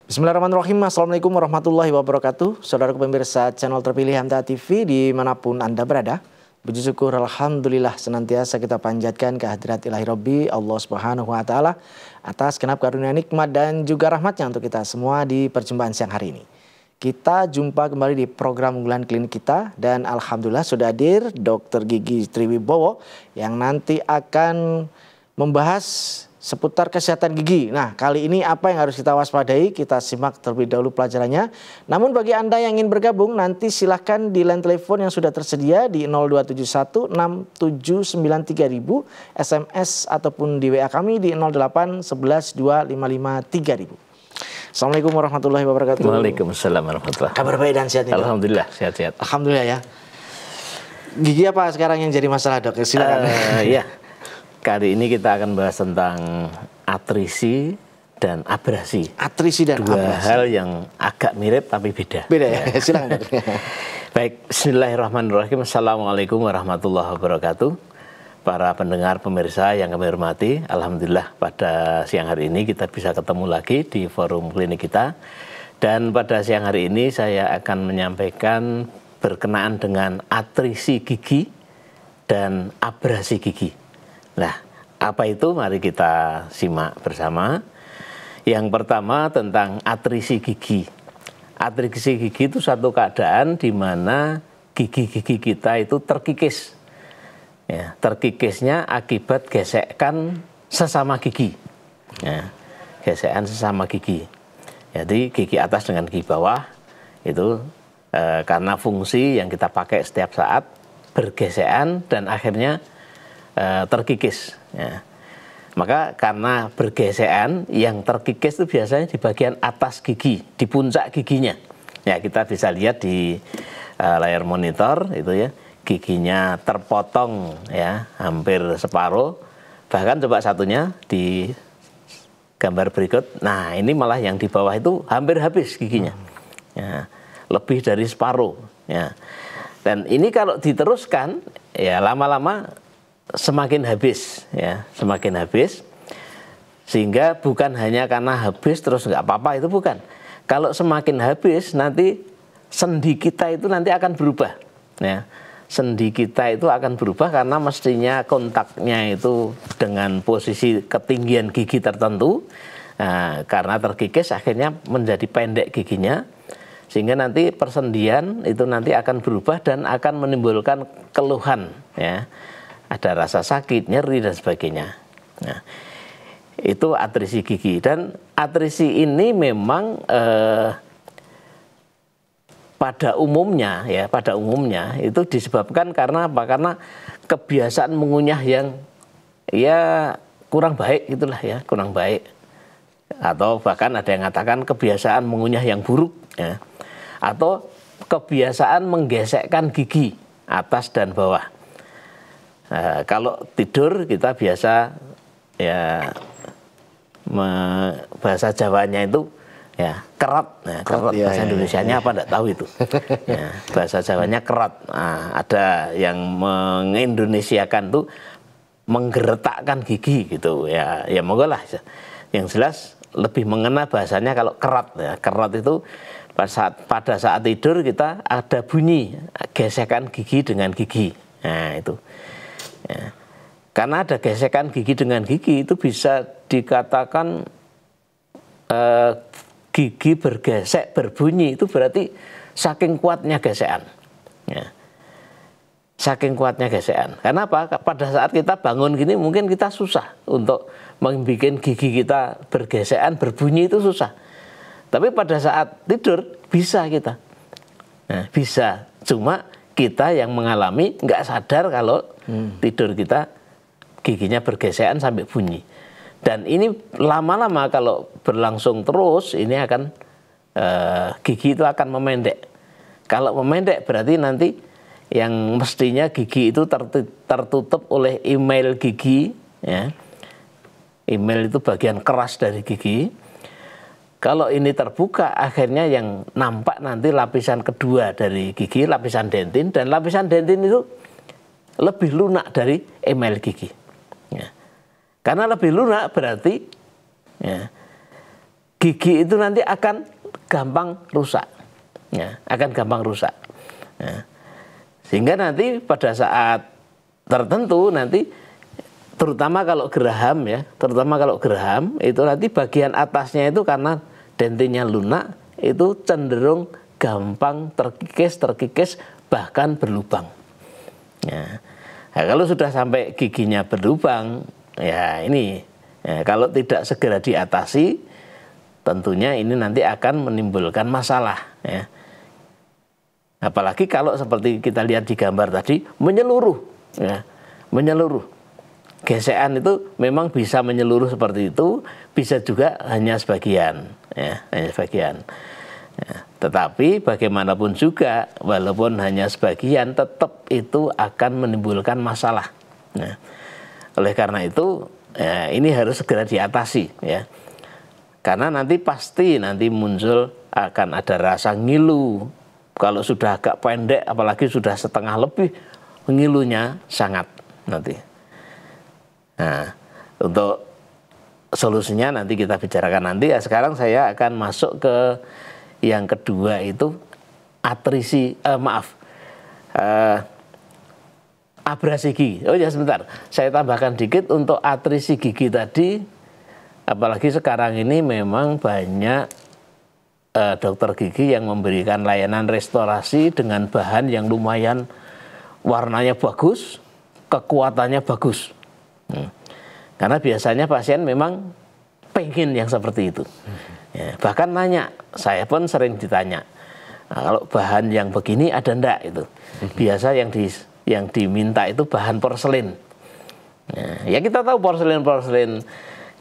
Bismillahirrahmanirrahim. Assalamualaikum warahmatullahi wabarakatuh. Saudara pemirsa channel terpilih Hamta TV dimanapun Anda berada. Puji syukur Alhamdulillah senantiasa kita panjatkan kehadirat ilahi Rabbi Allah Subhanahu wa Ta'ala atas genap karunia nikmat dan juga rahmatnya untuk kita semua di perjumpaan siang hari ini. Kita jumpa kembali di program unggulan klinik kita dan Alhamdulillah sudah hadir Dr. Gigi Triwibowo yang nanti akan membahas seputar kesehatan gigi. Nah, kali ini apa yang harus kita waspadai? Kita simak terlebih dahulu pelajarannya. Namun bagi Anda yang ingin bergabung, nanti silahkan di line telepon yang sudah tersedia di 0271 6793 000, SMS ataupun di WA kami di 08 11 255 3000. Assalamualaikum warahmatullahi wabarakatuh. Waalaikumsalam warahmatullahi wabarakatuh. Kabar baik dan sehat nih, Dok? Alhamdulillah, sehat-sehat. Alhamdulillah ya. Gigi apa sekarang yang jadi masalah, Dok? Silakan. Ya. Kali ini kita akan bahas tentang atrisi dan abrasi. Atrisi dan Dua abrasi. hal yang agak mirip tapi beda. Beda ya? Silakan. Baik, bismillahirrahmanirrahim. Assalamualaikum warahmatullahi wabarakatuh. Para pendengar pemirsa yang kami hormati, alhamdulillah pada siang hari ini kita bisa ketemu lagi di forum klinik kita. Dan pada siang hari ini saya akan menyampaikan berkenaan dengan atrisi gigi dan abrasi gigi. Nah, apa itu? Mari kita simak bersama. Yang pertama tentang atrisi gigi. Atrisi gigi itu satu keadaan di mana gigi-gigi kita itu terkikis. Ya, terkikisnya akibat gesekan sesama gigi. Ya, gesekan sesama gigi. Jadi gigi atas dengan gigi bawah itu karena fungsi yang kita pakai setiap saat bergesekan dan akhirnya terkikis. Ya. Maka karena bergesekan yang terkikis itu biasanya di bagian atas gigi, di puncak giginya. Ya, kita bisa lihat di layar monitor itu ya, giginya terpotong ya, hampir separuh. Bahkan coba satunya di gambar berikut. Nah, ini malah yang di bawah itu hampir habis giginya. Ya, lebih dari separuh ya. Dan ini kalau diteruskan ya lama-lama semakin habis ya, semakin habis, sehingga bukan hanya karena habis terus nggak apa-apa, itu bukan. Kalau semakin habis nanti sendi kita itu nanti akan berubah ya. Sendi kita itu akan berubah karena mestinya kontaknya itu dengan posisi ketinggian gigi tertentu. Nah, karena terkikis akhirnya menjadi pendek giginya, sehingga nanti persendian itu nanti akan berubah dan akan menimbulkan keluhan ya. Ada rasa sakit, nyeri dan sebagainya. Nah, itu atrisi gigi. Dan atrisi ini memang pada umumnya ya, pada umumnya itu disebabkan karena apa? Karena kebiasaan mengunyah yang ya kurang baik itulah ya, kurang baik. Atau bahkan ada yang mengatakan kebiasaan mengunyah yang buruk ya. Atau kebiasaan menggesekkan gigi atas dan bawah. Kalau tidur kita biasa ya bahasa Jawanya itu ya kerat. Nah, kerat ya, bahasa Indonesianya apa enggak tahu itu. Ya, bahasa Jawanya kerat. Nah, ada yang mengindonesiakan tuh menggeretakkan gigi gitu ya. Ya monggo lah. Yang jelas lebih mengena bahasanya kalau kerat ya. Kerat itu pada saat tidur kita ada bunyi gesekan gigi dengan gigi. Nah, itu. Ya. Karena ada gesekan gigi dengan gigi itu bisa dikatakan gigi bergesek berbunyi, itu berarti saking kuatnya gesekan ya. Saking kuatnya gesekan. Karena apa? Pada saat kita bangun gini mungkin kita susah untuk membuat gigi kita bergesekan berbunyi, itu susah. Tapi pada saat tidur bisa kita. Nah, bisa. Cuma kita yang mengalami nggak sadar kalau tidur kita giginya bergesekan sampai bunyi. Dan ini lama-lama kalau berlangsung terus ini akan gigi itu akan memendek. Kalau memendek berarti nanti yang mestinya gigi itu tertutup oleh email gigi ya. Email itu bagian keras dari gigi. Kalau ini terbuka, akhirnya yang nampak nanti lapisan kedua dari gigi, lapisan dentin, dan lapisan dentin itu lebih lunak dari email gigi. Ya. Karena lebih lunak berarti ya, gigi itu nanti akan gampang rusak, ya, akan gampang rusak. Ya. Sehingga nanti pada saat tertentu nanti, terutama kalau geraham ya, terutama kalau geraham itu nanti bagian atasnya itu karena dentinya lunak itu cenderung gampang terkikis, bahkan berlubang. Ya. Nah, kalau sudah sampai giginya berlubang, ya ini ya, kalau tidak segera diatasi, tentunya ini nanti akan menimbulkan masalah. Ya. Apalagi kalau seperti kita lihat di gambar tadi, menyeluruh, ya, menyeluruh. Gesekan itu memang bisa menyeluruh seperti itu, bisa juga hanya sebagian, ya, hanya sebagian. Ya, tetapi bagaimanapun juga, walaupun hanya sebagian, tetap itu akan menimbulkan masalah. Ya. Oleh karena itu, ya, ini harus segera diatasi, ya. Karena nanti pasti nanti muncul akan ada rasa ngilu. Kalau sudah agak pendek, apalagi sudah setengah lebih, ngilunya sangat nanti. Nah, untuk solusinya nanti kita bicarakan nanti. Ya, sekarang saya akan masuk ke yang kedua, itu abrasi gigi. Oh ya, sebentar, saya tambahkan dikit untuk atrisi gigi tadi. Apalagi sekarang ini memang banyak dokter gigi yang memberikan layanan restorasi dengan bahan yang lumayan warnanya bagus, kekuatannya bagus. Karena biasanya pasien memang pengen yang seperti itu. Ya, bahkan nanya, saya pun sering ditanya, nah, kalau bahan yang begini ada ndak itu. Biasa yang diminta itu bahan porselin. Ya kita tahu porselin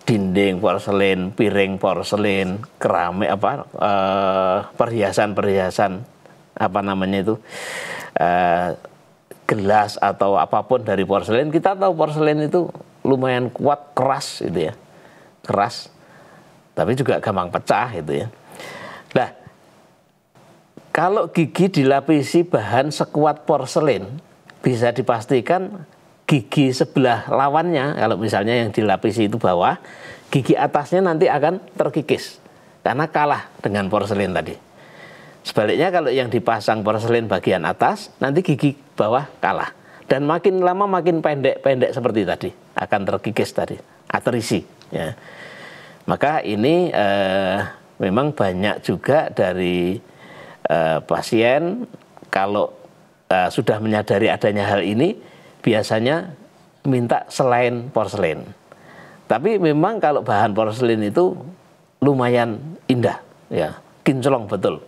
dinding porselin, piring porselin, keramik perhiasan apa namanya itu, gelas atau apapun dari porselin. Kita tahu porselin itu lumayan kuat, keras itu ya, keras, tapi juga gampang pecah itu ya. Nah, kalau gigi dilapisi bahan sekuat porselin, bisa dipastikan gigi sebelah lawannya, kalau misalnya yang dilapisi itu bawah, gigi atasnya nanti akan terkikis karena kalah dengan porselin tadi. Sebaliknya kalau yang dipasang porselin bagian atas, nanti gigi bawah kalah. Dan makin lama makin pendek seperti tadi, akan terkikis tadi, atrisi. Ya. Maka ini memang banyak juga dari pasien kalau sudah menyadari adanya hal ini, biasanya minta selain porselin. Tapi memang kalau bahan porselin itu lumayan indah, ya, kinclong betul.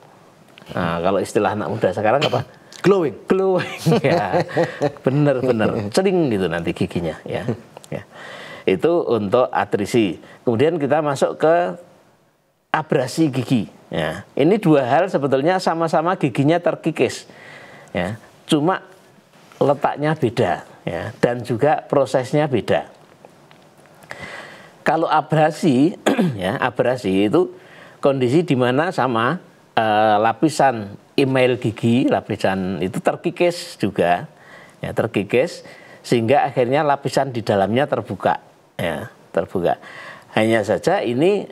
Nah, kalau istilah anak muda sekarang apa? Glowing. Ya, bener cering gitu nanti giginya, ya. Ya. Itu untuk atrisi. Kemudian kita masuk ke abrasi gigi. Ya, ini dua hal sebetulnya sama-sama giginya terkikis, ya. Cuma letaknya beda, ya, dan juga prosesnya beda. Kalau abrasi, ya, abrasi itu kondisi di mana sama lapisan email gigi, lapisan itu terkikis juga, ya, terkikis sehingga akhirnya lapisan di dalamnya terbuka, ya, terbuka. Hanya saja ini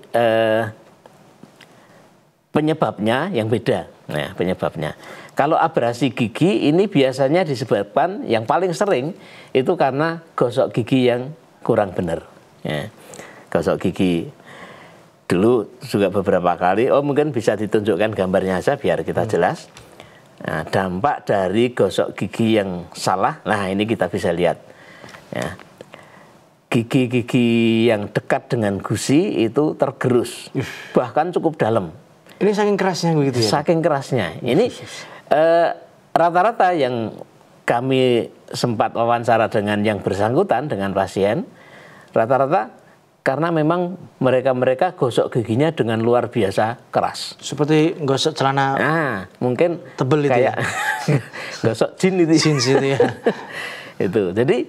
penyebabnya yang beda, ya, penyebabnya. Kalau abrasi gigi ini biasanya disebabkan yang paling sering itu karena gosok gigi yang kurang benar. Ya. Gosok gigi dulu juga beberapa kali, mungkin bisa ditunjukkan gambarnya saja biar kita jelas. Nah, dampak dari gosok gigi yang salah, nah ini kita bisa lihat. Ya. Gigi-gigi yang dekat dengan gusi itu tergerus, bahkan cukup dalam. Ini saking kerasnya begitu ya? Saking kerasnya. Ini rata-rata yang kami sempat wawancara dengan yang bersangkutan, dengan pasien, rata-rata karena memang mereka gosok giginya dengan luar biasa keras. Seperti gosok celana. Nah, mungkin tebel itu kayak ya? Gosok jin itu. Jin itu ya. Itu. Jadi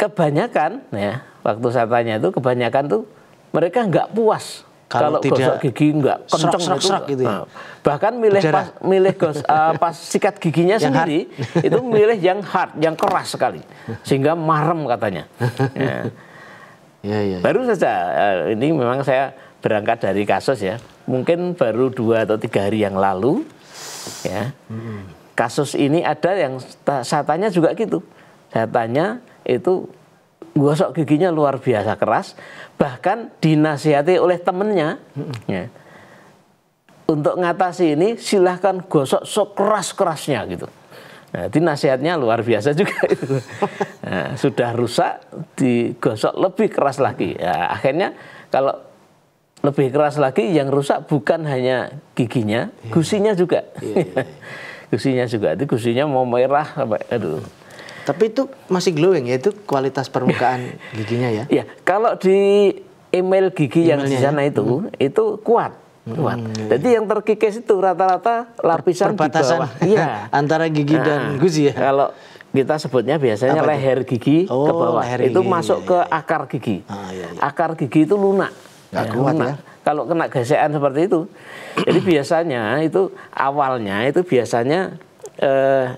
kebanyakan, ya, waktu saya tanya itu kebanyakan tuh mereka nggak puas. Kalau gosok gigi nggak kenceng gitu ya. Bahkan milih pas sikat giginya sendiri itu milih yang hard, yang keras sekali, sehingga marem katanya. Ya. Baru saja ini memang saya berangkat dari kasus ya, mungkin baru 2 atau 3 hari yang lalu ya. Kasus ini ada yang saya tanya juga gitu. Saya tanya itu gosok giginya luar biasa keras, bahkan dinasihati oleh temennya ya. Untuk ngatasi ini silahkan gosok sekeras-kerasnya gitu. Nah, itu nasihatnya luar biasa juga itu. Nah, sudah rusak digosok lebih keras lagi. Ya, akhirnya kalau lebih keras lagi yang rusak bukan hanya giginya, gusinya juga. Gusinya juga. Itu gusinya mau merah sampai aduh. Tapi itu masih glowing ya, itu kualitas permukaan giginya ya? Ya, kalau di email gigi yang di sana itu kuat. Jadi yang terkikis itu rata-rata lapisan perbatasan di bawah. Iya. Antara gigi dan gusi ya. Kalau kita sebutnya biasanya leher gigi ke bawah. Itu gigi, masuk ke akar gigi. Akar gigi itu lunak. Nggak kuat lunak. Ya. Kalau kena gesekan seperti itu. Jadi biasanya itu awalnya itu biasanya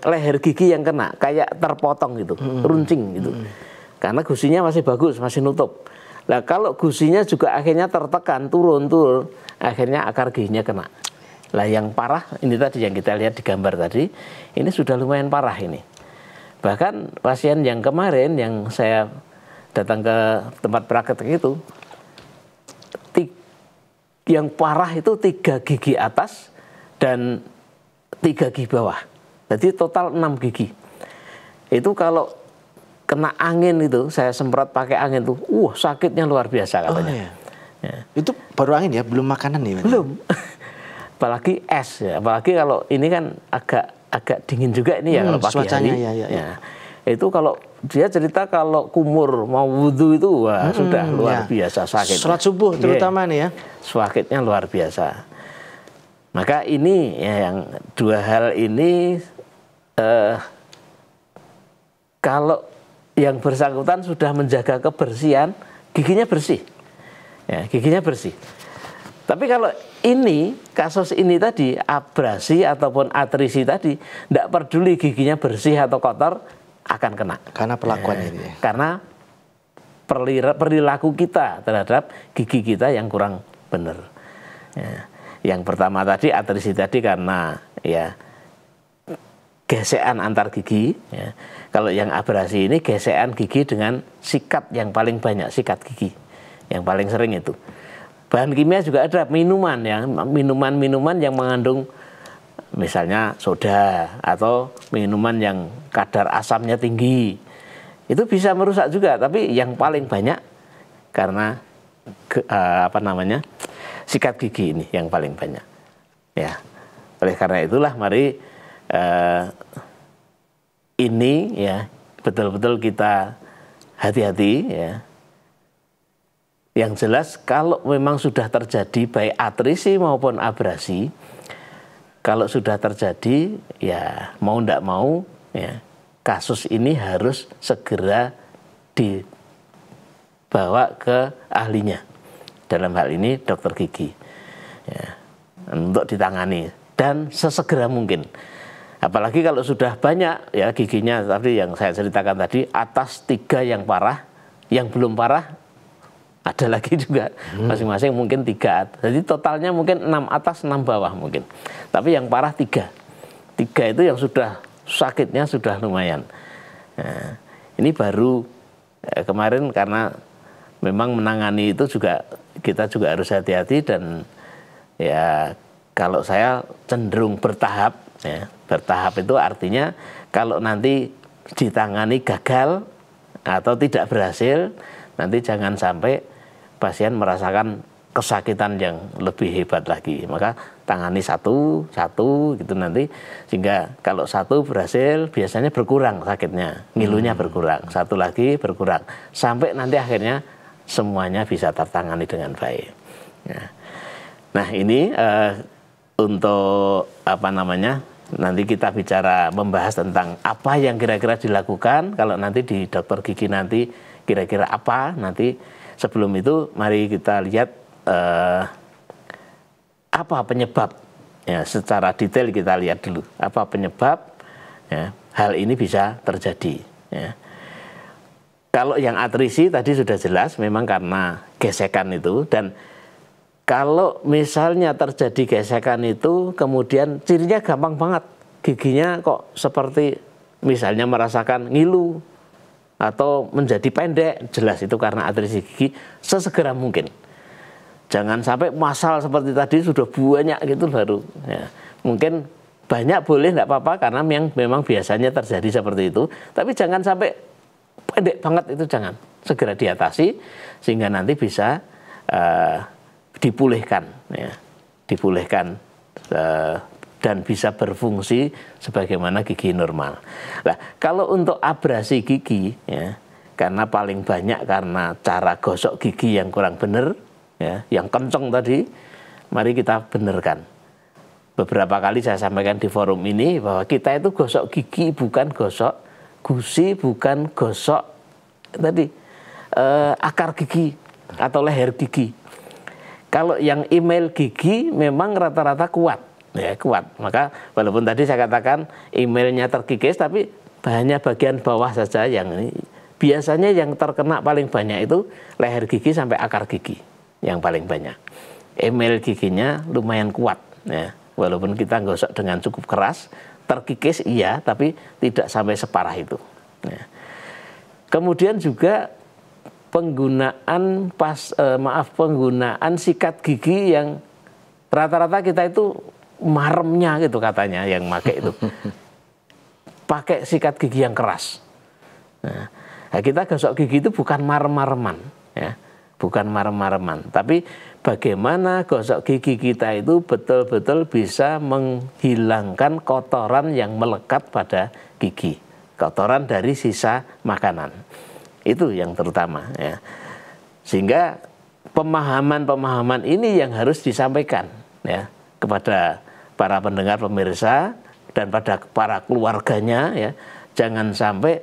leher gigi yang kena kayak terpotong gitu, runcing gitu. Karena gusinya masih bagus, masih nutup. Nah, kalau gusinya juga akhirnya tertekan, turun, akhirnya akar giginya kena. Lah yang parah, ini tadi yang kita lihat di gambar tadi, ini sudah lumayan parah ini. Bahkan pasien yang kemarin yang saya datang ke tempat praktek itu, yang parah itu 3 gigi atas dan 3 gigi bawah. Jadi total 6 gigi. Itu kalau kena angin itu, saya semprot pakai angin tuh, sakitnya luar biasa katanya. Oh, iya. Ya. Itu baru angin ya, belum makanan ya? Belum. Apalagi es ya, apalagi kalau ini kan agak dingin juga ini ya kalau pagi hari. Ya. Itu kalau dia cerita kalau kumur mau wudhu itu sudah luar biasa sakit. Sholat subuh terutama nih ya. Sakitnya luar biasa. Maka ini ya, yang 2 hal ini kalau yang bersangkutan sudah menjaga kebersihan, giginya bersih. Ya, giginya bersih. Tapi kalau ini, kasus ini tadi, abrasi ataupun atrisi tadi, tidak peduli giginya bersih atau kotor, akan kena. Karena perlakuan ini. Ya. Karena perilaku kita terhadap gigi kita yang kurang benar. Ya. Yang pertama tadi, atrisi tadi karena ya gesekan antar gigi. Ya. Kalau yang abrasi ini gesekan gigi dengan sikat yang paling banyak, sikat gigi yang paling sering itu. Bahan kimia juga ada minuman ya, minuman yang mengandung misalnya soda atau minuman yang kadar asamnya tinggi. Itu bisa merusak juga, tapi yang paling banyak karena sikat gigi ini yang paling banyak. Ya. Oleh karena itulah mari ini ya betul-betul kita hati-hati ya. Yang jelas kalau memang sudah terjadi baik atrisi maupun abrasi, kalau sudah terjadi ya mau tidak mau ya kasus ini harus segera dibawa ke ahlinya. Dalam hal ini dokter gigi ya, untuk ditangani dan sesegera mungkin. Apalagi kalau sudah banyak ya giginya tadi yang saya ceritakan tadi, atas 3 yang parah, yang belum parah ada lagi juga masing-masing mungkin 3. Jadi totalnya mungkin 6 atas 6 bawah mungkin. Tapi yang parah 3 itu yang sudah sakitnya sudah lumayan. Nah, ini baru kemarin karena memang menangani itu juga kita juga harus hati-hati dan ya kalau saya cenderung bertahap ya. Bertahap itu artinya kalau nanti ditangani gagal atau tidak berhasil, nanti jangan sampai pasien merasakan kesakitan yang lebih hebat lagi. Maka tangani satu gitu nanti, sehingga kalau 1 berhasil biasanya berkurang sakitnya, ngilunya berkurang, 1 lagi berkurang, sampai nanti akhirnya semuanya bisa tertangani dengan baik. Nah ini untuk nanti kita bicara membahas tentang apa yang kira-kira dilakukan kalau nanti di dokter gigi nanti kira-kira apa nanti. Sebelum itu mari kita lihat apa penyebab ya, secara detail kita lihat dulu apa penyebab ya, hal ini bisa terjadi ya. Kalau yang atrisi tadi sudah jelas memang karena gesekan itu, dan kalau misalnya terjadi gesekan itu kemudian cirinya gampang banget, giginya kok seperti misalnya merasakan ngilu atau menjadi pendek, jelas itu karena atrisi gigi. Sesegera mungkin, jangan sampai masal seperti tadi sudah banyak gitu baru ya. Mungkin banyak boleh tidak apa-apa karena memang biasanya terjadi seperti itu, tapi jangan sampai pendek banget, itu jangan, segera diatasi sehingga nanti bisa dipulihkan ya, dipulihkan dan bisa berfungsi sebagaimana gigi normal. Nah, kalau untuk abrasi gigi ya, karena paling banyak karena cara gosok gigi yang kurang benar ya, yang kenceng tadi, mari kita benarkan. Beberapa kali saya sampaikan di forum ini bahwa kita itu gosok gigi bukan gosok gusi, bukan gosok tadi akar gigi atau leher gigi. Kalau yang email gigi memang rata-rata kuat, ya kuat. Maka walaupun tadi saya katakan emailnya terkikis, tapi hanya bagian bawah saja yang ini. Biasanya yang terkena paling banyak itu leher gigi sampai akar gigi yang paling banyak. Email giginya lumayan kuat, ya. Walaupun kita gosok dengan cukup keras, terkikis iya, tapi tidak sampai separah itu. Ya. Kemudian juga penggunaan penggunaan sikat gigi yang rata-rata kita itu maremnya gitu katanya yang pakai itu. Pakai sikat gigi yang keras. Nah, kita gosok gigi itu bukan marem-mareman, ya. Bukan marem-mareman, tapi bagaimana gosok gigi kita itu betul-betul bisa menghilangkan kotoran yang melekat pada gigi, kotoran dari sisa makanan. Itu yang terutama ya. Sehingga pemahaman-pemahaman ini yang harus disampaikan ya kepada para pendengar pemirsa dan pada para keluarganya ya. Jangan sampai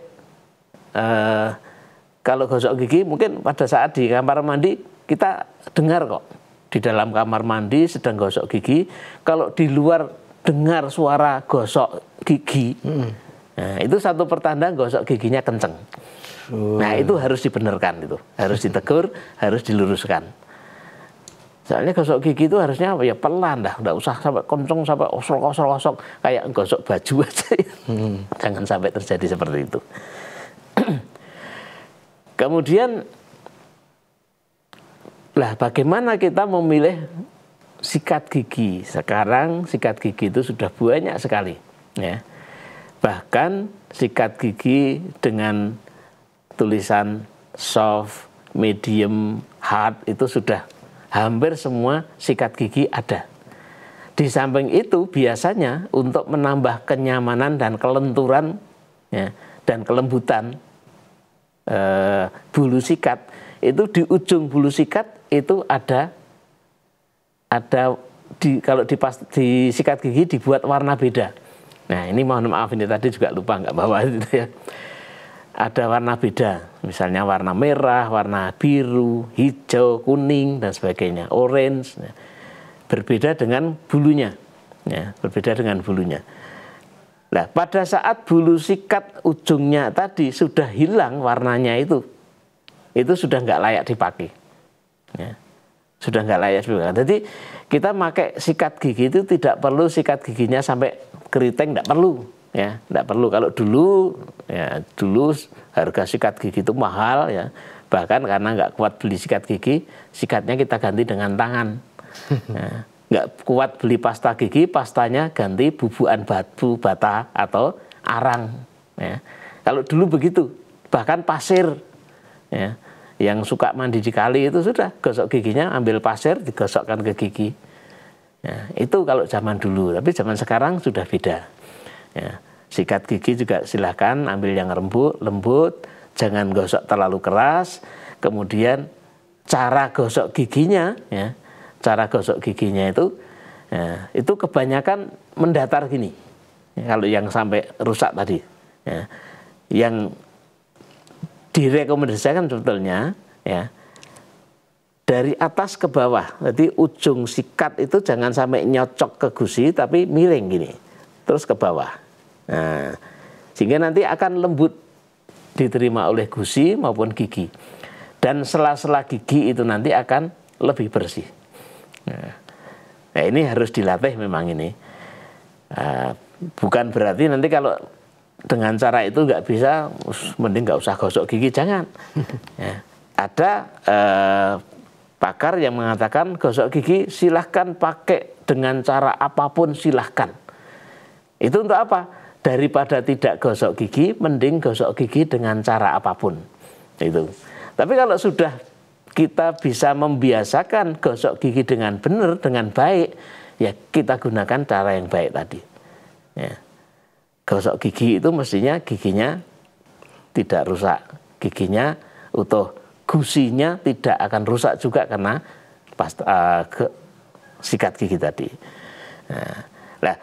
kalau gosok gigi mungkin pada saat di kamar mandi kita dengar kok di dalam kamar mandi sedang gosok gigi, kalau di luar dengar suara gosok gigi, nah, itu satu pertanda gosok giginya kenceng. Nah itu harus dibenarkan, itu harus ditegur, harus diluruskan. Soalnya gosok gigi itu harusnya ya pelan dah, nggak usah sampai kenceng sampai osok kayak gosok baju aja. Jangan sampai terjadi seperti itu. Kemudian, lah bagaimana kita memilih sikat gigi? Sekarang sikat gigi itu sudah banyak sekali, ya. Bahkan sikat gigi dengan tulisan soft, medium, hard itu sudah hampir semua sikat gigi ada. Di samping itu biasanya untuk menambah kenyamanan dan kelenturan, ya, dan kelembutan bulu sikat, itu di ujung bulu sikat itu ada kalau di sikat gigi dibuat warna beda. Nah ini mohon maaf ini tadi juga lupa nggak bawa itu ya. Ada warna beda, misalnya warna merah, warna biru, hijau, kuning dan sebagainya, orange. Nah, berbeda dengan bulunya, ya, berbeda dengan bulunya. Nah, pada saat bulu sikat ujungnya tadi sudah hilang warnanya itu sudah nggak layak dipakai. Ya, sudah nggak layak dipakai. Jadi kita pakai sikat gigi itu tidak perlu sikat giginya sampai keriting, nggak perlu. Ya, nggak perlu. Kalau dulu, ya dulu harga sikat gigi itu mahal, ya. Bahkan karena nggak kuat beli sikat gigi, sikatnya kita ganti dengan tangan. Ya. Nggak kuat beli pasta gigi, pastanya ganti bubukan batu bata atau arang. Ya. Kalau dulu begitu, bahkan pasir, ya, yang suka mandi di kali itu sudah gosok giginya ambil pasir digosokkan ke gigi. Ya, itu kalau zaman dulu, tapi zaman sekarang sudah beda. Ya. Sikat gigi juga silakan ambil yang lembut, jangan gosok terlalu keras. Kemudian cara gosok giginya, ya. Cara gosok giginya itu kebanyakan mendatar gini. Ya, kalau yang sampai rusak tadi, ya, yang direkomendasikan sebetulnya, ya, dari atas ke bawah. Jadi ujung sikat itu jangan sampai nyocok ke gusi, tapi miring gini, terus ke bawah. Nah, sehingga nanti akan lembut, diterima oleh gusi maupun gigi. Dan sela-sela gigi itu nanti akan lebih bersih. Nah, ini harus dilatih memang ini. Bukan berarti nanti kalau dengan cara itu nggak bisa, mending nggak usah gosok gigi, jangan. Ya. Ada pakar yang mengatakan gosok gigi silahkan pakai dengan cara apapun silahkan. Itu untuk apa? Daripada tidak gosok gigi, mending gosok gigi dengan cara apapun. Itu. Tapi kalau sudah kita bisa membiasakan gosok gigi dengan benar, dengan baik, ya kita gunakan cara yang baik tadi. Ya. Gosok gigi itu mestinya giginya tidak rusak, giginya utuh, gusinya tidak akan rusak juga karena sikat gigi tadi. Nah,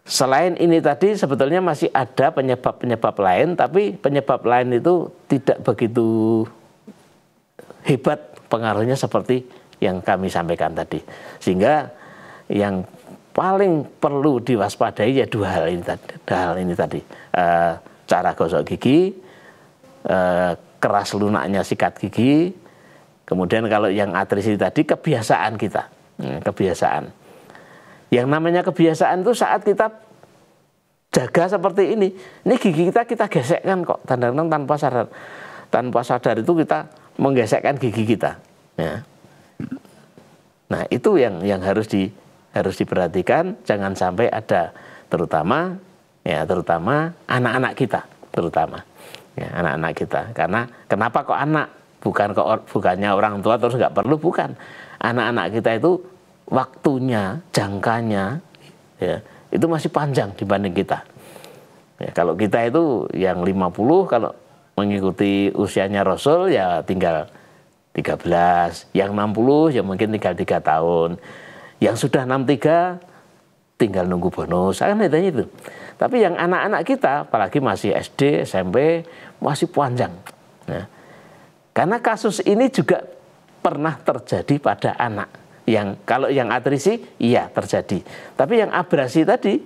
selain ini tadi sebetulnya masih ada penyebab-penyebab lain, tapi penyebab lain itu tidak begitu hebat pengaruhnya seperti yang kami sampaikan tadi. Sehingga yang paling perlu diwaspadai ya dua hal ini tadi. Cara gosok gigi, keras lunaknya sikat gigi, kemudian kalau yang atrisi tadi kebiasaan kita, kebiasaan. Yang namanya kebiasaan itu saat kita jaga seperti ini gigi kita gesekkan kok, kadang-kadang tanpa sadar itu kita menggesekkan gigi kita. Ya. Nah itu yang harus diperhatikan, jangan sampai ada terutama anak-anak kita, anak-anak kita. Karena kenapa kok anak, bukannya orang tua terus nggak perlu, bukan. Anak-anak kita itu waktunya, jangkanya, ya, itu masih panjang dibanding kita. Ya, kalau kita itu yang 50, kalau mengikuti usianya Rasul ya tinggal 13, yang 60 ya mungkin tinggal 3 tahun. Yang sudah 63 tinggal nunggu bonus, kan itu. Tapi yang anak-anak kita, apalagi masih SD, SMP, masih panjang. Nah, karena kasus ini juga pernah terjadi pada anak. Yang kalau yang atrisi, iya terjadi. Tapi yang abrasi tadi,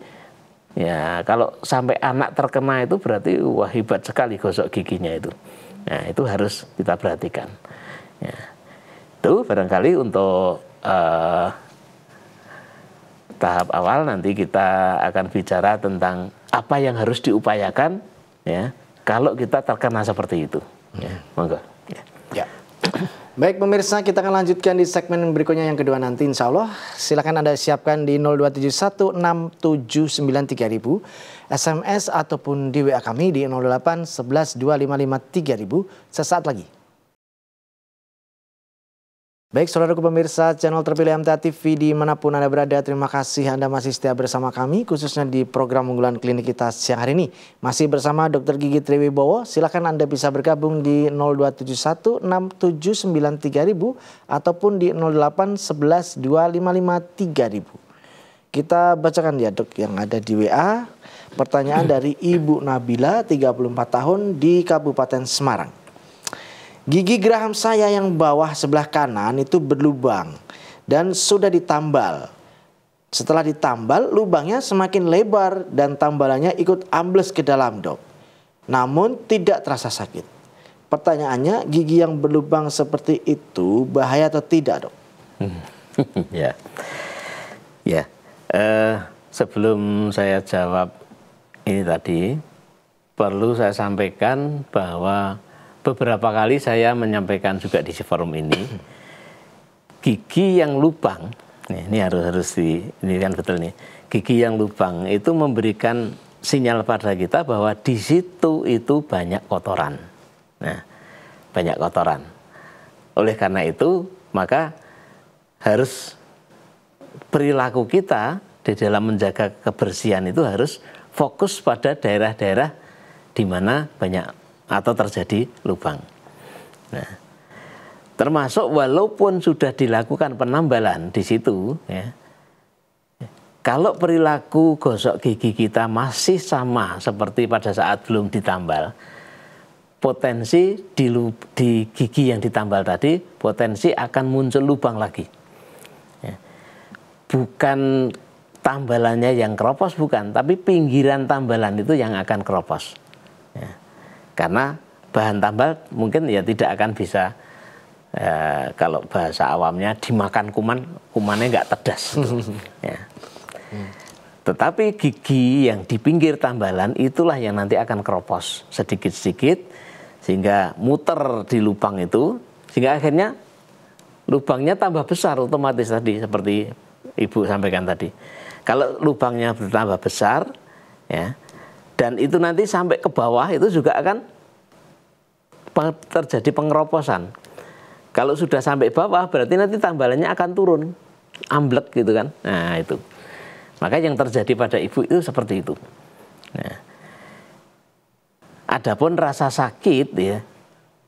ya kalau sampai anak terkena itu berarti wah hebat sekali gosok giginya itu. Nah, itu harus kita perhatikan. Ya. Itu barangkali untuk tahap awal, nanti kita akan bicara tentang apa yang harus diupayakan ya kalau kita terkena seperti itu. Ya, monggo. Ya. Ya. Baik pemirsa, kita akan lanjutkan di segmen berikutnya yang kedua nanti insya Allah. Silakan Anda siapkan di 02716793000 SMS ataupun di WA kami di 08112553.000 sesaat lagi. Baik saudaraku pemirsa channel terpilih MTA TV dimanapun Anda berada, terima kasih Anda masih setia bersama kami khususnya di program unggulan klinik kita siang hari ini. Masih bersama Dr. Gigi Triwibowo, silakan Anda bisa bergabung di 02716793000 ataupun di 08112553.000. Kita bacakan ya dok yang ada di WA. Pertanyaan dari Ibu Nabila 34 tahun di Kabupaten Semarang. Gigi geraham saya yang bawah sebelah kanan itu berlubang dan sudah ditambal. Setelah ditambal, lubangnya semakin lebar dan tambalannya ikut ambles ke dalam dok. Namun tidak terasa sakit. Pertanyaannya, gigi yang berlubang seperti itu bahaya atau tidak dok? Ya, sebelum saya jawab ini tadi, perlu saya sampaikan bahwa beberapa kali saya menyampaikan juga di forum ini, gigi yang lubang, ini harus ini kan betul nih, gigi yang lubang itu memberikan sinyal pada kita bahwa di situ itu banyak kotoran. Nah, banyak kotoran. Oleh karena itu, maka harus perilaku kita di dalam menjaga kebersihan itu harus fokus pada daerah-daerah di mana banyak atau terjadi lubang. Nah, termasuk walaupun sudah dilakukan penambalan di situ, ya, kalau perilaku gosok gigi kita masih sama seperti pada saat belum ditambal, potensi di gigi yang ditambal tadi, potensi akan muncul lubang lagi. Ya. Bukan tambalannya yang keropos, bukan, tapi pinggiran tambalan itu yang akan keropos. Ya. karena bahan tambal mungkin ya tidak akan bisa, kalau bahasa awamnya dimakan kuman, kumannya nggak tedas. Ya. Tetapi gigi yang di pinggir tambalan itulah yang nanti akan keropos sedikit-sedikit sehingga muter di lubang itu, sehingga akhirnya lubangnya tambah besar otomatis tadi seperti Ibu sampaikan tadi. Kalau lubangnya bertambah besar, ya, dan itu nanti sampai ke bawah itu juga akan terjadi pengeroposan. Kalau sudah sampai bawah berarti nanti tambalannya akan turun, amblek gitu kan. Nah itu. Maka yang terjadi pada ibu itu seperti itu. Nah, adapun rasa sakit ya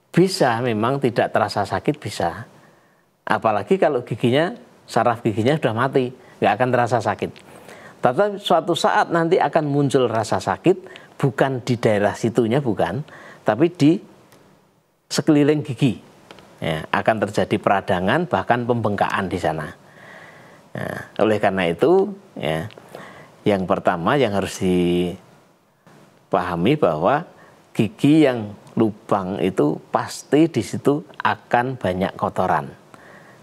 bisa memang tidak terasa sakit bisa. Apalagi kalau giginya, saraf giginya sudah mati, nggak akan terasa sakit. Tapi suatu saat nanti akan muncul rasa sakit bukan di daerah situnya bukan, tapi di sekeliling gigi. Ya, akan terjadi peradangan bahkan pembengkakan di sana. Nah, oleh karena itu, ya, yang pertama yang harus dipahami bahwa gigi yang lubang itu pasti di situ akan banyak kotoran.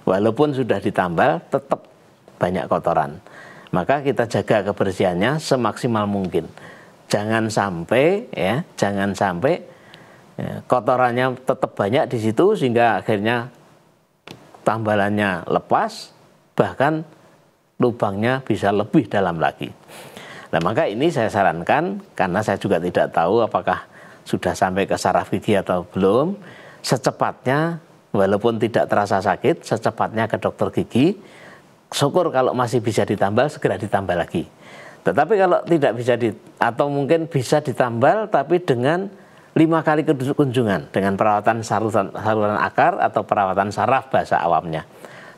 Walaupun sudah ditambal, tetap banyak kotoran. Maka kita jaga kebersihannya semaksimal mungkin. Jangan sampai, ya, jangan sampai ya, kotorannya tetap banyak di situ sehingga akhirnya tambalannya lepas, bahkan lubangnya bisa lebih dalam lagi. Nah, maka ini saya sarankan, karena saya juga tidak tahu apakah sudah sampai ke saraf gigi atau belum, secepatnya, walaupun tidak terasa sakit, secepatnya ke dokter gigi. Syukur kalau masih bisa ditambal, segera ditambal lagi. Tetapi kalau tidak bisa atau mungkin bisa ditambal, tapi dengan 5 kali kunjungan, dengan perawatan saluran akar atau perawatan saraf bahasa awamnya,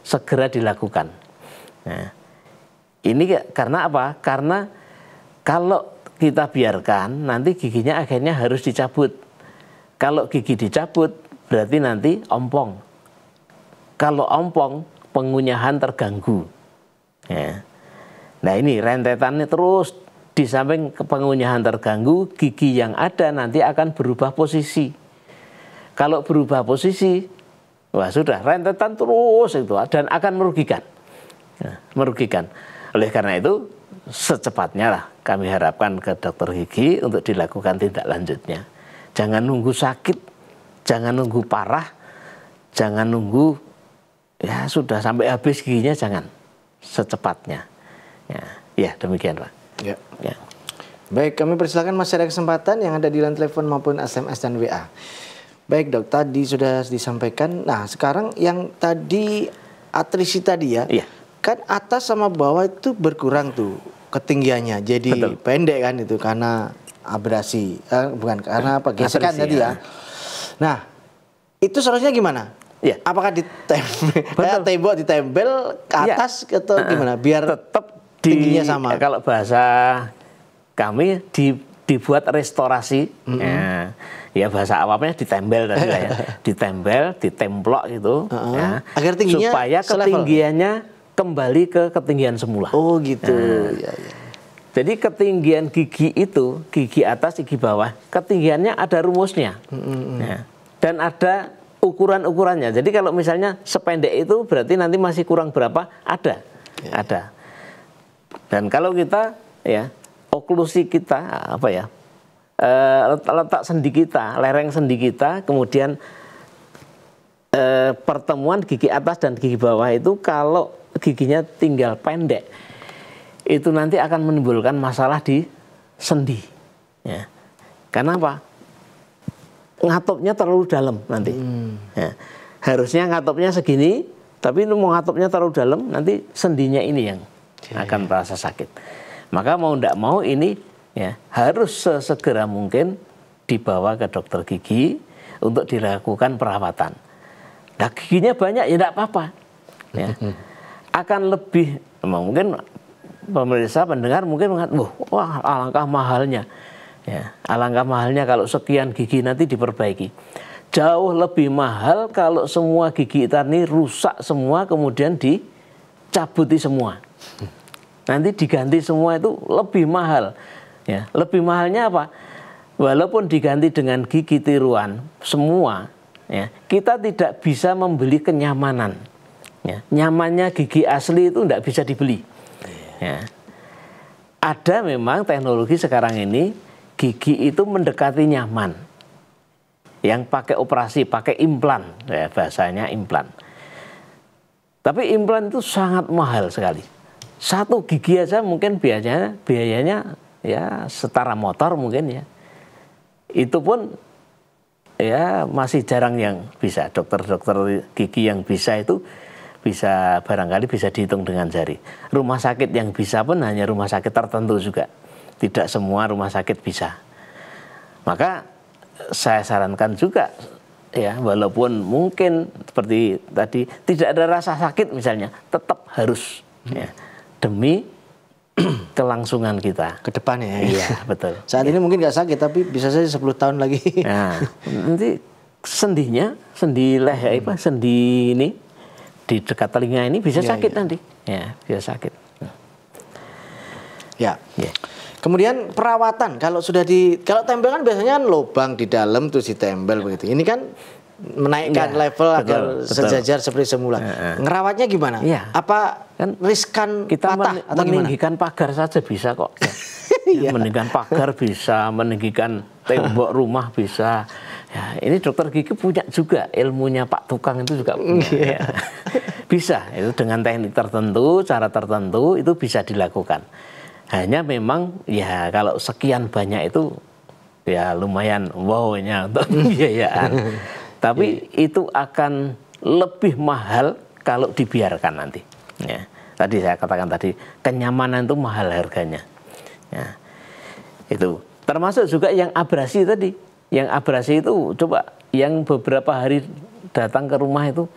segera dilakukan. Nah, ini karena apa? Karena kalau kita biarkan nanti giginya akhirnya harus dicabut. Kalau gigi dicabut berarti nanti ompong. Kalau ompong pengunyahan terganggu. Ya. Nah ini rentetannya terus di samping pengunyahan terganggu, gigi yang ada nanti akan berubah posisi. Kalau berubah posisi, wah sudah rentetan terus itu dan akan merugikan. Ya, merugikan. Oleh karena itu secepatnya lah kami harapkan ke dokter gigi untuk dilakukan tindak lanjutnya. Jangan nunggu sakit, jangan nunggu parah, jangan nunggu ya sudah sampai habis giginya, jangan, secepatnya. Ya demikian Pak. Ya. Ya. Baik, kami persilakan masih ada kesempatan yang ada di line telepon maupun SMS dan WA. Baik dok, tadi sudah disampaikan. Nah sekarang yang tadi atrisi tadi ya. Iya. Kan atas sama bawah itu berkurang tuh ketinggiannya, jadi betul, pendek kan itu karena abrasi, bukan karena apa, gesekan tadi ya. Nah itu seharusnya gimana? Ya. Apakah tembok ditempel ke atas ya, atau gimana? Biar tetap tingginya sama. Kalau bahasa kami dibuat restorasi, ya bahasa awamnya ditempel tadi ya, ditempel, ditemplok gitu, ya, agar tingginya supaya ketinggiannya kembali ke ketinggian semula. Oh gitu. Ya. Jadi ketinggian gigi itu, gigi atas, gigi bawah, ketinggiannya ada rumusnya, ya, dan ada ukuran-ukurannya. Jadi kalau misalnya sependek itu berarti nanti masih kurang berapa? Ada. Dan kalau kita ya oklusi kita apa ya, letak sendi kita, lereng sendi kita, kemudian pertemuan gigi atas dan gigi bawah itu kalau giginya tinggal pendek, itu nanti akan menimbulkan masalah di sendi. Ya. Karena apa? Ngatopnya terlalu dalam nanti. Ya. Harusnya ngatopnya segini, tapi mau ngatopnya terlalu dalam, nanti sendinya ini yang akan merasa sakit. Maka mau tidak mau ini ya harus sesegera mungkin dibawa ke dokter gigi untuk dilakukan perawatan. Nah giginya banyak ya tidak apa-apa. Ya. Akan lebih, mungkin pemirsa pendengar mungkin mengatakan, wah alangkah mahalnya. Ya, alangkah mahalnya kalau sekian gigi nanti diperbaiki. Jauh lebih mahal kalau semua gigi kita ini rusak semua kemudian dicabuti semua. Nanti diganti semua itu lebih mahal. Ya, lebih mahalnya apa? walaupun diganti dengan gigi tiruan semua, ya, kita tidak bisa membeli kenyamanan. Ya, nyamannya gigi asli itu tidak bisa dibeli. Ya. Ada memang teknologi sekarang ini gigi itu mendekati nyaman. Yang pakai operasi, pakai implan, ya, bahasanya implan. Tapi implan itu sangat mahal sekali. Satu gigi aja mungkin biayanya ya setara motor mungkin ya. Itu pun ya masih jarang yang bisa. Dokter-dokter gigi yang bisa itu bisa barangkali bisa dihitung dengan jari. Rumah sakit yang bisa pun hanya rumah sakit tertentu juga. Tidak semua rumah sakit bisa. Maka saya sarankan juga ya, walaupun mungkin seperti tadi tidak ada rasa sakit misalnya, tetap harus ya, demi kelangsungan kita ke depannya ya. Iya, betul. Saat ini mungkin nggak sakit, tapi bisa saja 10 tahun lagi. Nah, nanti sendi leher sendi ini di dekat telinga ini bisa sakit nanti. Ya, bisa sakit. Ya. Kemudian perawatan, kalau tempel kan biasanya kan lubang di dalam terus ditempel begitu. Ini kan menaikkan level agar sejajar seperti semula. Ngerawatnya gimana? Apa kan riskan kita patah atau meninggikan pagar saja bisa kok. Meninggikan pagar bisa, meninggikan tembok rumah bisa. Ya, ini dokter gigi punya juga ilmunya, Pak Tukang itu juga punya. Ya. Bisa, itu dengan teknik tertentu, cara tertentu itu bisa dilakukan. Hanya memang ya kalau sekian banyak itu ya lumayan wow-nya untuk pembiayaan. Tapi itu akan lebih mahal kalau dibiarkan nanti. Ya. Tadi saya katakan tadi kenyamanan itu mahal harganya. Ya. Itu termasuk juga yang abrasi tadi. Yang abrasi itu coba yang beberapa hari datang ke rumah itu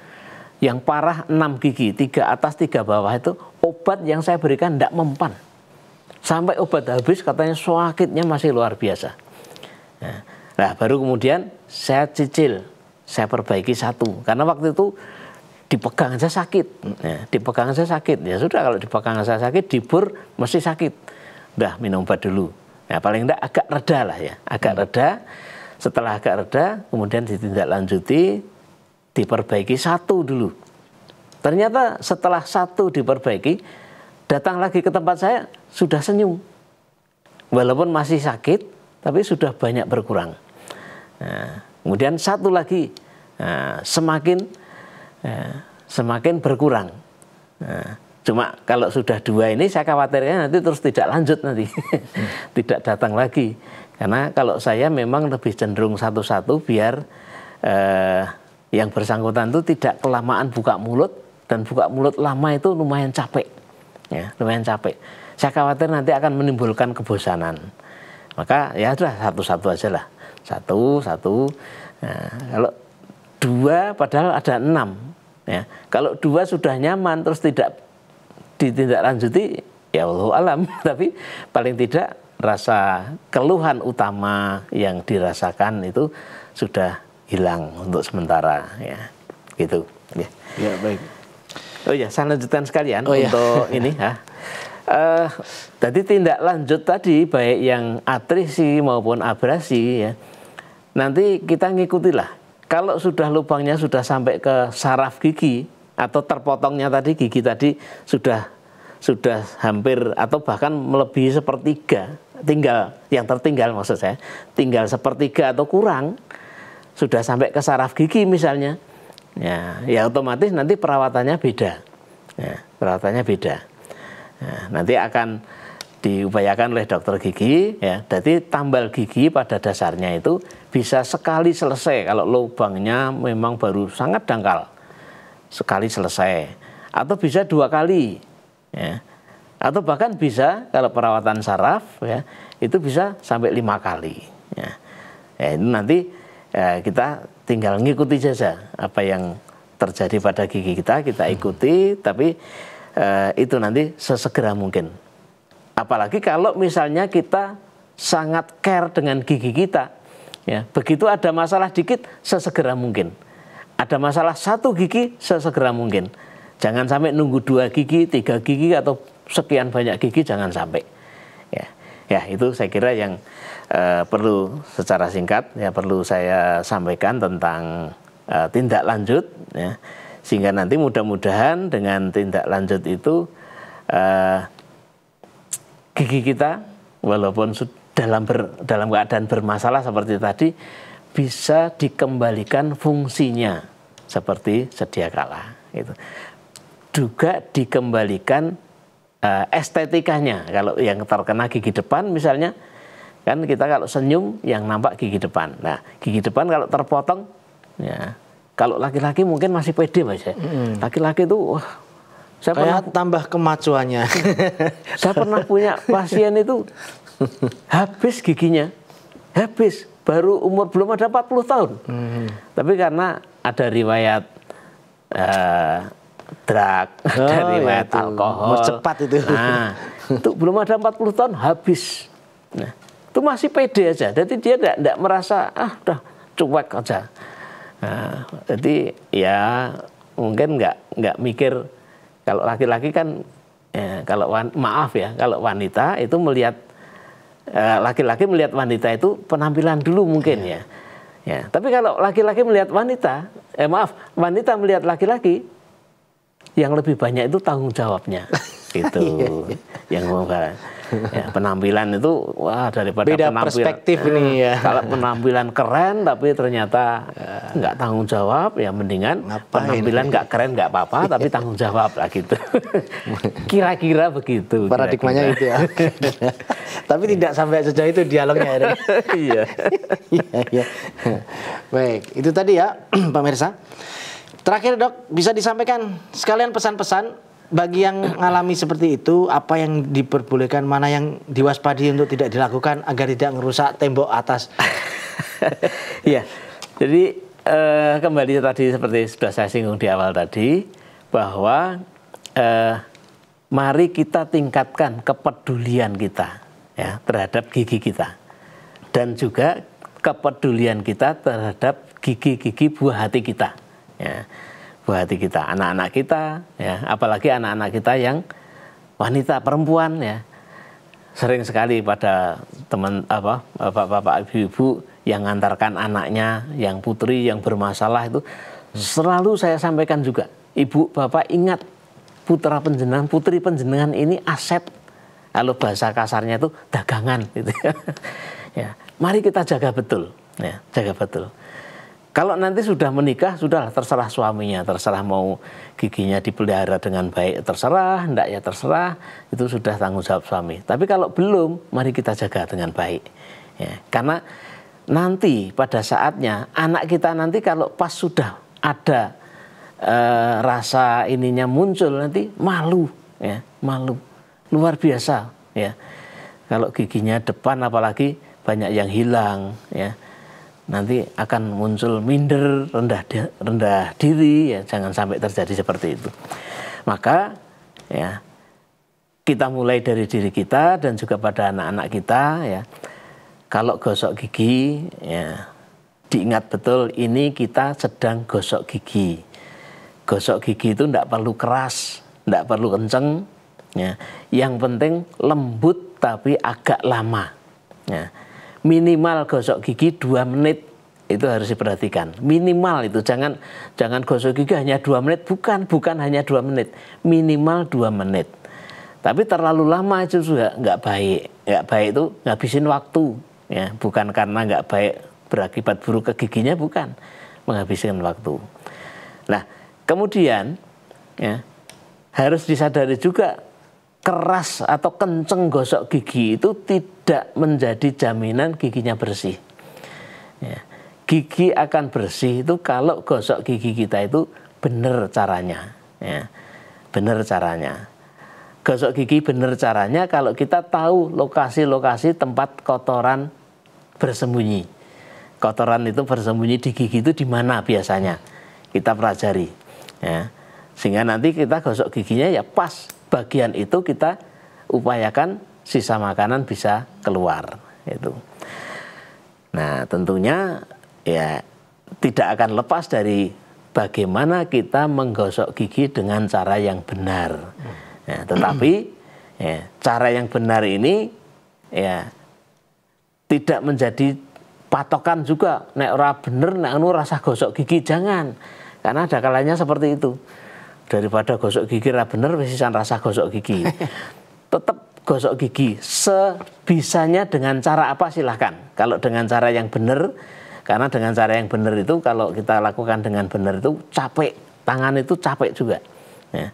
yang parah 6 gigi, 3 atas 3 bawah itu obat yang saya berikan tidak mempan. Sampai obat habis katanya sakitnya masih luar biasa. Nah, baru kemudian saya cicil, saya perbaiki 1. Karena waktu itu dipegang aja sakit. Ya, dipegang aja sakit. Ya sudah, kalau dipegang aja sakit, dibur mesti sakit. Udah minum obat dulu. Nah, paling enggak agak reda lah ya. Agak reda. Setelah agak reda, kemudian ditindaklanjuti, diperbaiki 1 dulu. Ternyata setelah 1 diperbaiki, datang lagi ke tempat saya sudah senyum, walaupun masih sakit, tapi sudah banyak berkurang. Nah, kemudian 1 lagi, semakin berkurang. Nah, cuma kalau sudah 2 ini saya khawatirnya nanti terus tidak lanjut nanti, tidak datang lagi. Karena kalau saya memang lebih cenderung 1-1 biar yang bersangkutan itu tidak kelamaan buka mulut, dan buka mulut lama itu lumayan capek. Ya, lumayan capek. Saya khawatir nanti akan menimbulkan kebosanan. Maka ya sudah 1-1 aja lah. 1. Nah, kalau 2 padahal ada 6. Ya. Kalau 2 sudah nyaman terus tidak ditindaklanjuti, ya Allah alam. Tapi paling tidak rasa keluhan utama yang dirasakan itu sudah hilang untuk sementara. Ya, gitu. Ya, ya baik. Oh ya, saya lanjutkan sekalian untuk ini ya. Jadi tindak lanjut tadi baik yang atrisi maupun abrasi ya. Nanti kita ngikutilah. Kalau sudah lubangnya sudah sampai ke saraf gigi atau terpotongnya tadi gigi tadi sudah hampir atau bahkan melebihi sepertiga, tinggal yang tertinggal maksud saya, tinggal sepertiga atau kurang, sudah sampai ke saraf gigi misalnya. Ya otomatis nanti perawatannya beda. Ya, perawatannya beda. Nah, nanti akan diupayakan oleh dokter gigi. Ya, jadi tambal gigi pada dasarnya itu bisa sekali selesai kalau lubangnya memang baru sangat dangkal. Sekali selesai. Atau bisa 2 kali. Ya. Atau bahkan bisa kalau perawatan saraf ya itu bisa sampai 5 kali. Ya, itu nanti kita tinggal ngikuti saja apa yang terjadi pada gigi kita ikuti, tapi itu nanti sesegera mungkin. Apalagi kalau misalnya kita sangat care dengan gigi kita, ya begitu ada masalah dikit sesegera mungkin. Ada masalah 1 gigi sesegera mungkin. Jangan sampai nunggu 2 gigi, 3 gigi atau sekian banyak gigi, jangan sampai. Ya, Ya, itu saya kira yang perlu secara singkat ya perlu saya sampaikan tentang tindak lanjut ya. Sehingga nanti mudah-mudahan dengan tindak lanjut itu gigi kita walaupun dalam keadaan bermasalah seperti tadi bisa dikembalikan fungsinya seperti sedia kala gitu. Juga dikembalikan estetikanya. Kalau yang terkena gigi depan misalnya, kan kita kalau senyum yang nampak gigi depan. Nah, gigi depan kalau terpotong, ya kalau laki-laki mungkin masih pede Mas ya. Laki-laki itu, wah, saya kayak tambah kemacuannya. Saya pernah punya pasien itu habis giginya, habis baru umur belum ada 40 tahun. Tapi karena ada riwayat drug, ada riwayat alkohol. Cepat itu. Nah, itu belum ada 40 tahun habis. Nah, itu masih pede aja. Jadi dia tidak merasa udah cuek aja. Nah, jadi ya mungkin nggak mikir kalau laki-laki kan ya, kalau maaf ya kalau wanita itu melihat laki-laki melihat wanita itu penampilan dulu mungkin ya. Ya, tapi kalau laki-laki melihat wanita, wanita melihat laki-laki yang lebih banyak itu tanggung jawabnya. Gitu. Yang ya, penampilan itu wah daripada beda penampilan perspektif ini ya. Kalau penampilan keren tapi ternyata nggak tanggung jawab ya mendingan penampilan nggak keren nggak apa-apa tapi tanggung jawab lah gitu. Kira-kira begitu. Paradigmanya itu ya. Tapi tidak sampai sejauh itu dialognya. Iya. Iya. Baik, itu tadi ya pemirsa. Terakhir Dok, bisa disampaikan sekalian pesan-pesan bagi yang mengalami seperti itu, apa yang diperbolehkan, mana yang diwaspadi untuk tidak dilakukan agar tidak merusak tembok atas. Iya, jadi kembali tadi seperti sudah saya singgung di awal tadi, bahwa mari kita tingkatkan kepedulian kita ya, terhadap gigi kita. Dan juga kepedulian kita terhadap gigi-gigi buah hati kita. Ya, buah hati kita, anak-anak kita, ya, apalagi anak-anak kita yang wanita perempuan ya, sering sekali pada teman bapak-bapak ibu-ibu yang ngantarkan anaknya, yang putri yang bermasalah itu selalu saya sampaikan juga, ibu bapak ingat putra penjenengan, putri penjenengan ini aset, kalau bahasa kasarnya itu dagangan, gitu ya. Ya, mari kita jaga betul, ya, jaga betul. Kalau nanti sudah menikah, sudah terserah suaminya, terserah mau giginya dipelihara dengan baik, terserah, enggak ya terserah, itu sudah tanggung jawab suami. Tapi kalau belum, mari kita jaga dengan baik. Ya, karena nanti pada saatnya, anak kita nanti kalau pas sudah ada rasa ininya muncul, nanti malu, ya, malu, luar biasa. Ya. Kalau giginya depan apalagi banyak yang hilang, ya. Nanti akan muncul minder, rendah diri, ya jangan sampai terjadi seperti itu. Maka ya kita mulai dari diri kita dan juga pada anak-anak kita ya. Kalau gosok gigi ya diingat betul ini kita sedang gosok gigi. Gosok gigi itu tidak perlu keras, tidak perlu kenceng, ya. Yang penting lembut tapi agak lama. Ya. Minimal gosok gigi 2 menit itu harus diperhatikan. Minimal itu jangan gosok gigi hanya 2 menit, bukan hanya 2 menit, minimal 2 menit. Tapi terlalu lama itu juga nggak baik. Nggak baik itu ngabisin waktu, ya bukan karena nggak baik berakibat buruk ke giginya, bukan menghabiskan waktu. Nah kemudian ya harus disadari juga. Keras atau kenceng gosok gigi itu tidak menjadi jaminan giginya bersih. Ya. Gigi akan bersih itu kalau gosok gigi kita itu benar caranya. Ya. Benar caranya. Gosok gigi benar caranya kalau kita tahu lokasi-lokasi tempat kotoran bersembunyi. Kotoran itu bersembunyi di gigi itu di mana biasanya? Kita pelajari. Ya. Sehingga nanti kita gosok giginya ya pas. Bagian itu kita upayakan sisa makanan bisa keluar itu. Nah tentunya ya tidak akan lepas dari bagaimana kita menggosok gigi dengan cara yang benar. Nah, tetapi ya, cara yang benar ini ya tidak menjadi patokan juga nek ora bener nek anu rasa gosok gigi, jangan. Karena ada kalanya seperti itu. Daripada gosok gigi ra bener wisisan rasa gosok gigi. Tetap gosok gigi sebisanya dengan cara apa silahkan. Kalau dengan cara yang benar, karena dengan cara yang benar itu kalau kita lakukan dengan benar itu capek, tangan itu capek juga. Ya.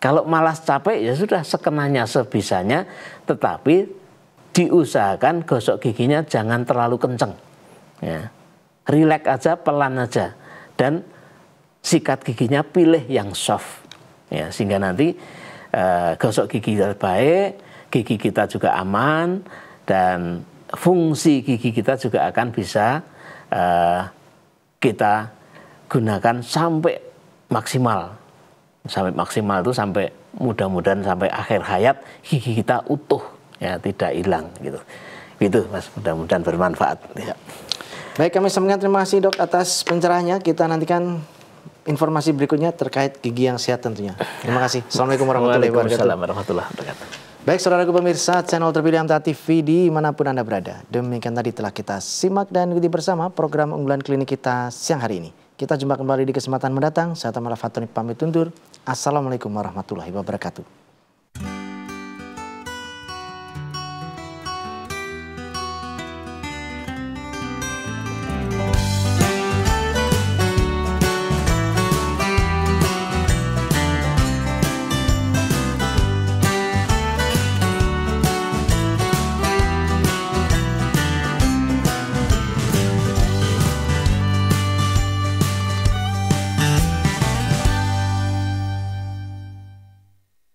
Kalau malas capek ya sudah sekenanya sebisanya, tetapi diusahakan gosok giginya jangan terlalu kenceng. Ya. Rileks aja, pelan aja, dan sikat giginya pilih yang soft. Ya, sehingga nanti gosok gigi baik, gigi kita juga aman, dan fungsi gigi kita juga akan bisa kita gunakan sampai maksimal. Sampai maksimal itu sampai mudah-mudahan sampai akhir hayat gigi kita utuh, ya tidak hilang gitu. Gitu Mas, mudah-mudahan bermanfaat. Ya. Baik, kami sampaikan terima kasih Dok atas pencerahannya. Kita nantikan informasi berikutnya terkait gigi yang sehat tentunya. Terima kasih. Assalamualaikum warahmatullahi wabarakatuh. Baik, saudaraku pemirsa channel terpilih MTA TV dimanapun Anda berada. Demikian tadi telah kita simak dan ikuti bersama program unggulan klinik kita siang hari ini. Kita jumpa kembali di kesempatan mendatang. Saya Tamara Fatoni pamit undur. Assalamualaikum warahmatullahi wabarakatuh.